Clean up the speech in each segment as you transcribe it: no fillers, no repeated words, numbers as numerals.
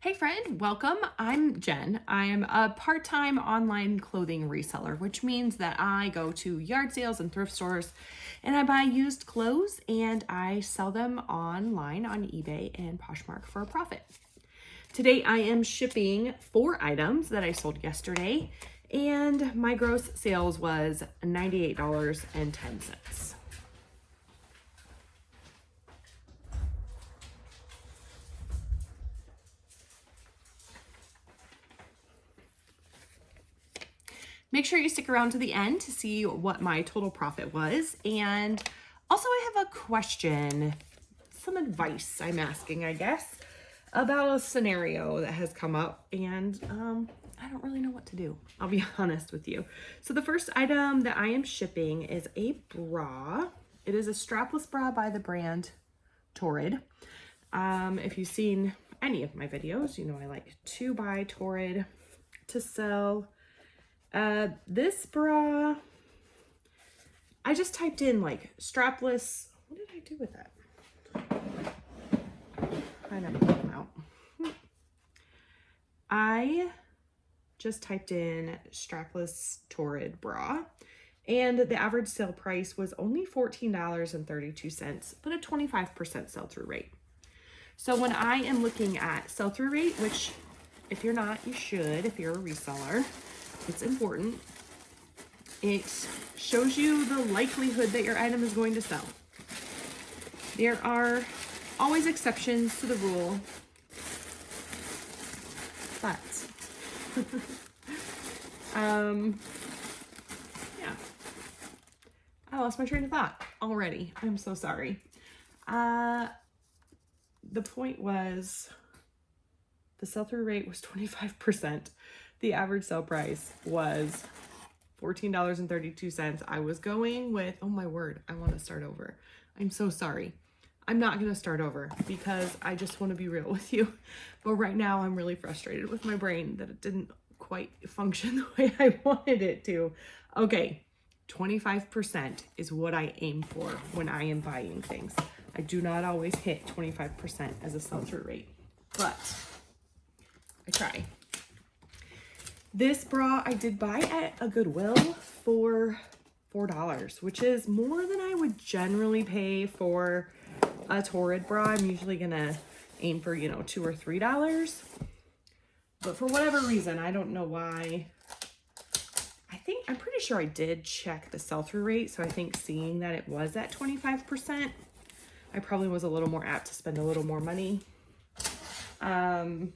Hey friend, welcome. I'm Jen. I am a part-time online clothing reseller, which means that I go to yard sales and thrift stores and I buy used clothes and I sell them online on eBay and Poshmark for a profit. Today I am shipping 4 items that I sold yesterday and my gross sales was $98.10. Make sure you stick around to the end to see what my total profit was. And also I have a question, some advice I'm asking, I guess, about a scenario that has come up and I don't really know what to do. I'll be honest with you. So the first item that I am shipping is a bra. It is a strapless bra by the brand Torrid. If you've seen any of my videos, you know I like to buy Torrid to sell. This bra, I just typed in like strapless. What did I do with that? I never put them out. I just typed in strapless Torrid bra and the average sale price was only $14.32, but a 25% sell-through rate. So when I am looking at sell-through rate, which if you're not, you should, if you're a reseller, it's important. It shows you the likelihood that your item is going to sell. There are always exceptions to the rule, but yeah. I lost my train of thought already. I'm so sorry. The point was the sell-through rate was 25%. The average sale price was $14.32. I was going with, oh my word, I want to start over. I'm so sorry. I'm not going to start over because I just want to be real with you. But right now I'm really frustrated with my brain that it didn't quite function the way I wanted it to. Okay, 25% is what I aim for when I am buying things. I do not always hit 25% as a sell-through rate, but I try. This bra I did buy at a Goodwill for $4, which is more than I would generally pay for a Torrid bra. I'm usually gonna aim for, you know, $2 or $3. But for whatever reason, I don't know why. I'm pretty sure I did check the sell-through rate. So I think seeing that it was at 25%, I probably was a little more apt to spend a little more money. Mine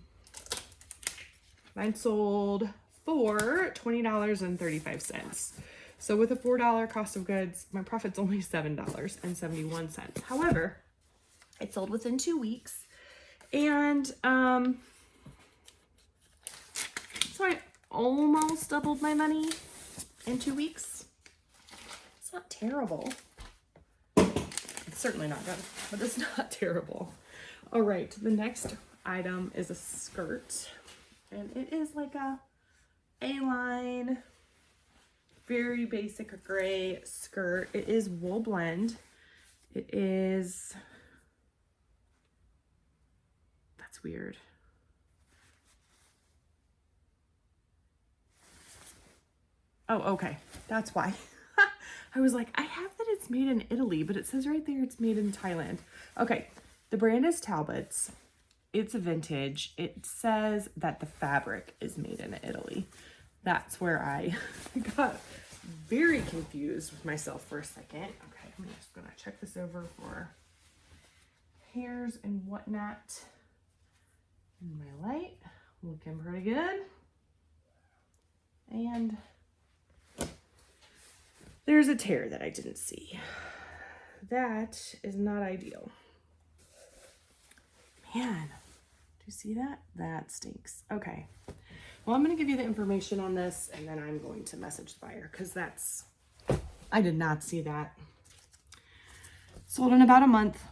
sold for $20.35. So with a $4 cost of goods, my profit's only $7.71. However, it sold within 2 weeks. And so I almost doubled my money in 2 weeks. It's not terrible. It's certainly not good, but it's not terrible. All right, the next item is a skirt. And it is like a A-line, very basic gray skirt. It is wool blend. It is, that's weird. Oh, okay, that's why. I was like, I have that it's made in Italy, but it says right there it's made in Thailand. Okay, the brand is Talbot's. It's vintage. It says that the fabric is made in Italy. That's where I got very confused with myself for a second. Okay, I'm just gonna check this over for hairs and whatnot. And my light, looking pretty good. And there's a tear that I didn't see. That is not ideal. Man, do you see that? That stinks. Okay. Well, I'm going to give you the information on this and then I'm going to message the buyer because I did not see that. Sold in about a month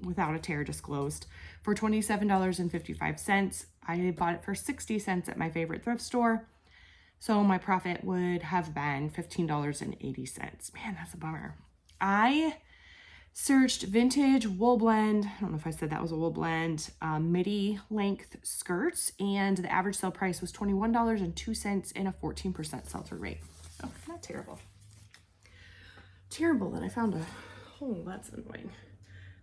without a tear disclosed for $27.55. I bought it for 60 cents at my favorite thrift store. So my profit would have been $15.80. Man, that's a bummer. I searched vintage wool blend. I don't know if I said that was a wool blend, midi length skirts, and the average sale price was $21.02 and a 14% sell-through rate. Oh, not terrible. Terrible that I found a hole. That's annoying.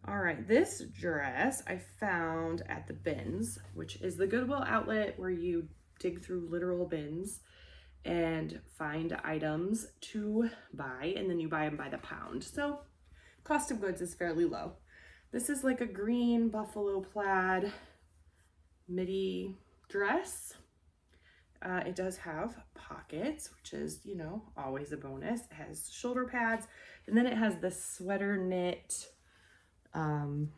All right, this dress I found at the bins, which is the Goodwill outlet where you dig through literal bins and find items to buy, and then you buy them by the pound. So cost of goods is fairly low. This is like a green buffalo plaid midi dress. It does have pockets, which is, you know, always a bonus. It has shoulder pads, and then it has the sweater knit, you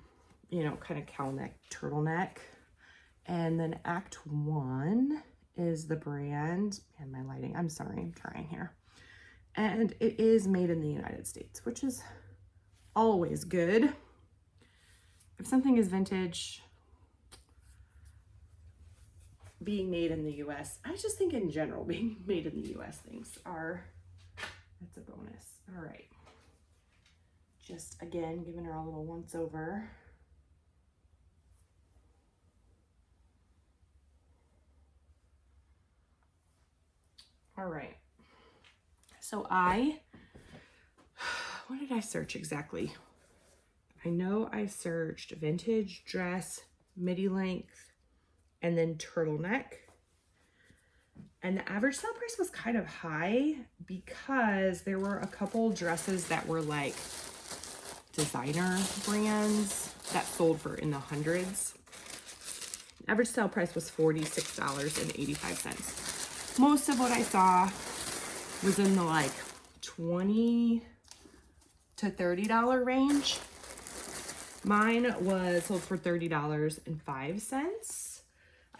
know, kind of cowl neck, turtleneck. And then Act 1 is the brand, and my lighting, I'm sorry, I'm trying here. And it is made in the United States, which is always good. If something is vintage, being made in the US, I just think in general, being made in the US things are, that's a bonus. All right. Just again, giving her a little once over. All right. So what did I search exactly? I know I searched vintage dress, midi length, and then turtleneck. And the average sale price was kind of high because there were a couple dresses that were like designer brands that sold for in the hundreds. Average sale price was $46.85. Most of what I saw was in the like $20 to $30 range. Mine was sold for $30.05.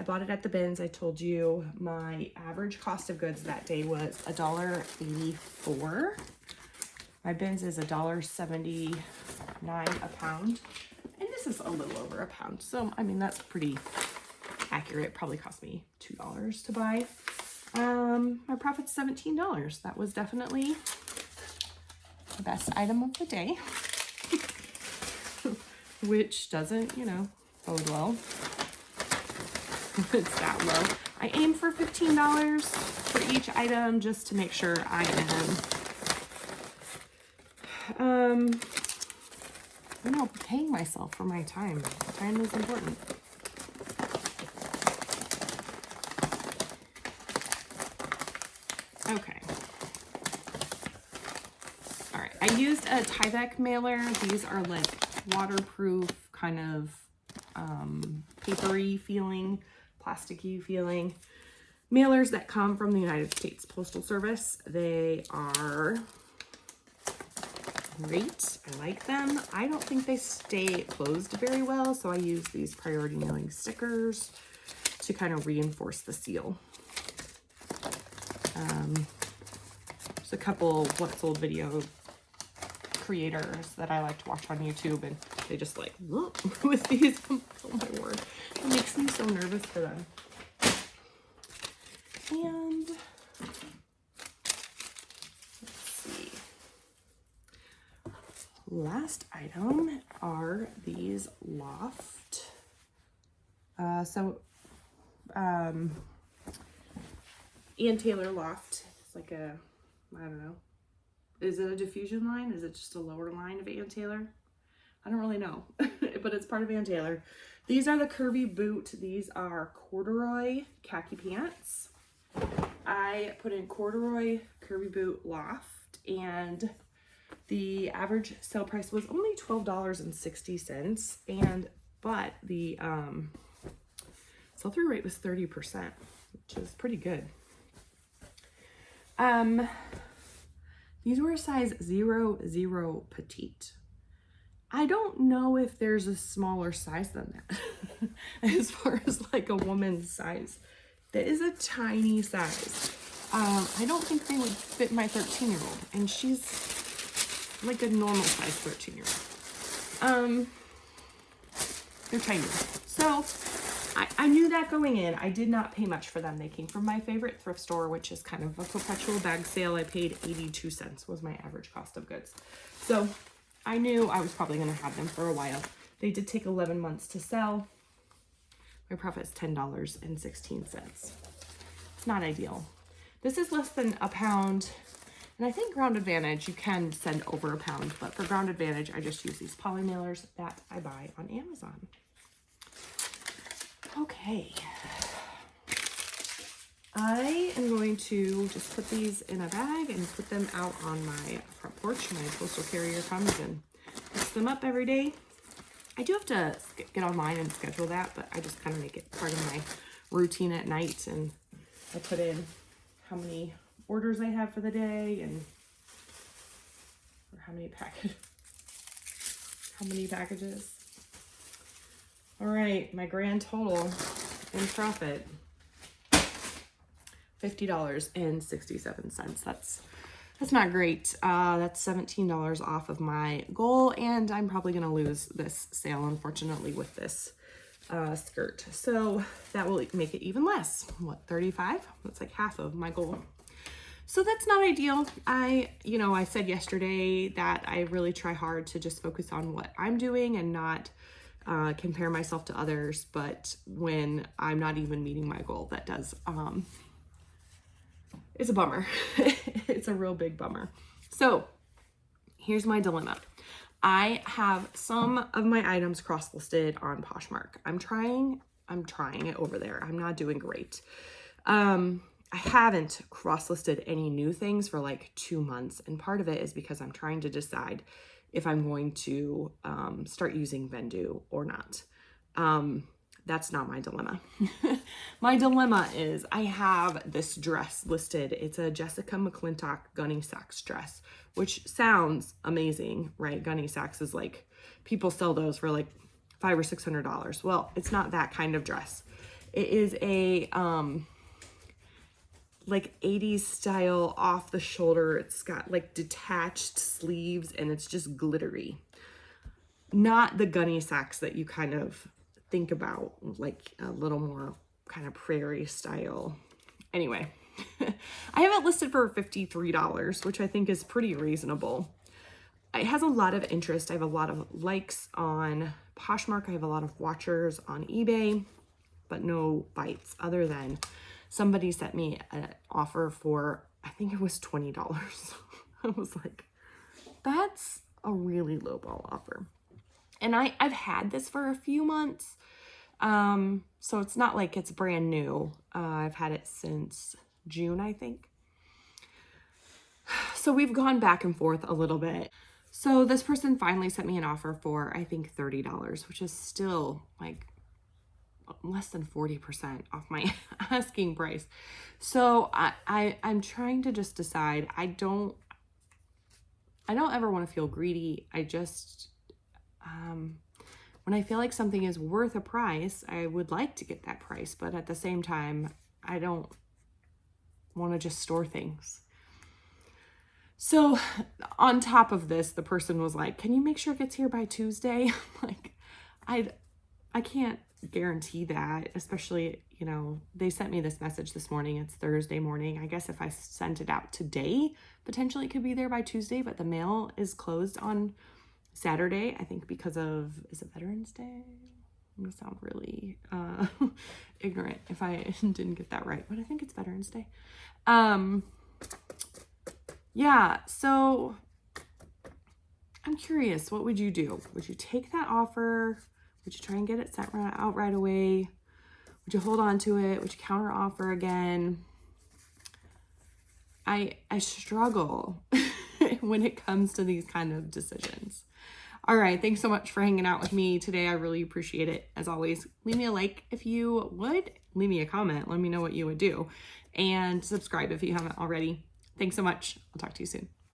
I bought it at the bins. I told you my average cost of goods that day was $1.84. My bins is $1.79 a pound. And this is a little over a pound. So, I mean, that's pretty accurate. Probably cost me $2 to buy. My profit's $17. That was definitely the best item of the day. Which doesn't, you know, bode well. It's that low. I aim for $15 for each item just to make sure I am, you know, paying myself for my time. Time is important. Okay. All right. I used a Tyvek mailer. These are like waterproof, kind of papery feeling, plasticky feeling mailers that come from the United States Postal Service. They are great. I like them. I don't think they stay closed very well, so I use these priority mailing stickers to kind of reinforce the seal. There's a couple What's Sold video creators that I like to watch on YouTube, and they just like with these. Oh my word, it makes me so nervous for them. And let's see, last item are these Loft. Ann Taylor Loft. It's like a, I don't know. Is it a diffusion line? Is it just a lower line of Ann Taylor? I don't really know, but it's part of Ann Taylor. These are the curvy boot. These are corduroy khaki pants. I put in corduroy curvy boot Loft, and the average sale price was only $12.60, but the sell-through rate was 30%, which is pretty good. These were a size 0 petite. I don't know if there's a smaller size than that as far as like a woman's size. That is a tiny size. I don't think they would fit my 13-year-old, and she's like a normal size 13-year-old. They're tiny. So I knew that going in. I did not pay much for them. They came from my favorite thrift store, which is kind of a perpetual bag sale. I paid 82 cents was my average cost of goods. So I knew I was probably going to have them for a while. They did take 11 months to sell. My profit is $10.16. It's not ideal. This is less than a pound. And I think Ground Advantage, you can send over a pound, but for Ground Advantage, I just use these poly mailers that I buy on Amazon. Okay. I am going to just put these in a bag and put them out on my front porch. My postal carrier comes and picks them up every day. I do have to get online and schedule that, but I just kind of make it part of my routine at night, and I put in how many orders I have for the day and or how many packages. All right, my grand total in profit, $50.67. That's not great. That's $17 off of my goal, and I'm probably gonna lose this sale, unfortunately, with this skirt. So that will make it even less. What, 35? That's like half of my goal. So that's not ideal. I said yesterday that I really try hard to just focus on what I'm doing and not compare myself to others. But when I'm not even meeting my goal, that does, it's a bummer. It's a real big bummer. So here's my dilemma. I have some of my items cross-listed on Poshmark. I'm trying it over there. I'm not doing great. I haven't cross-listed any new things for like 2 months. And part of it is because I'm trying to decide if I'm going to start using Vendu or not. That's not my dilemma. My dilemma is I have this dress listed. It's a Jessica McClintock Gunny Sacks dress, which sounds amazing, right? Gunny Sacks is like, people sell those for like $500 or $600. Well, it's not that kind of dress. It is a like 80s style off the shoulder. It's got like detached sleeves and it's just glittery. Not the Gunny Sacks that you kind of think about, like a little more kind of prairie style. Anyway, I have it listed for $53, which I think is pretty reasonable. It has a lot of interest. I have a lot of likes on Poshmark. I have a lot of watchers on eBay, but no bites other than somebody sent me an offer for, I think it was $20. I was like, that's a really lowball offer. And I've had this for a few months. So it's not like it's brand new. I've had it since June, I think. So we've gone back and forth a little bit. So this person finally sent me an offer for, I think, $30, which is still like less than 40% off my asking price. So I'm trying to just decide. I don't ever want to feel greedy. I just, when I feel like something is worth a price, I would like to get that price, but at the same time, I don't want to just store things. So on top of this, the person was like, can you make sure it gets here by Tuesday? Like, I can't guarantee that, especially, they sent me this message this morning. It's Thursday morning. I guess if I sent it out today, potentially it could be there by Tuesday, but the mail is closed on Saturday, I think because of, is it Veterans Day? I'm gonna sound really ignorant if I didn't get that right, but I think it's Veterans Day. Yeah, so I'm curious, what would you do? Would you take that offer? Would you try and get it sent out right away? Would you hold on to it? Would you counter offer again? I struggle when it comes to these kind of decisions. All right, thanks so much for hanging out with me today. I really appreciate it. As always, leave me a like if you would. Leave me a comment. Let me know what you would do. And subscribe if you haven't already. Thanks so much. I'll talk to you soon.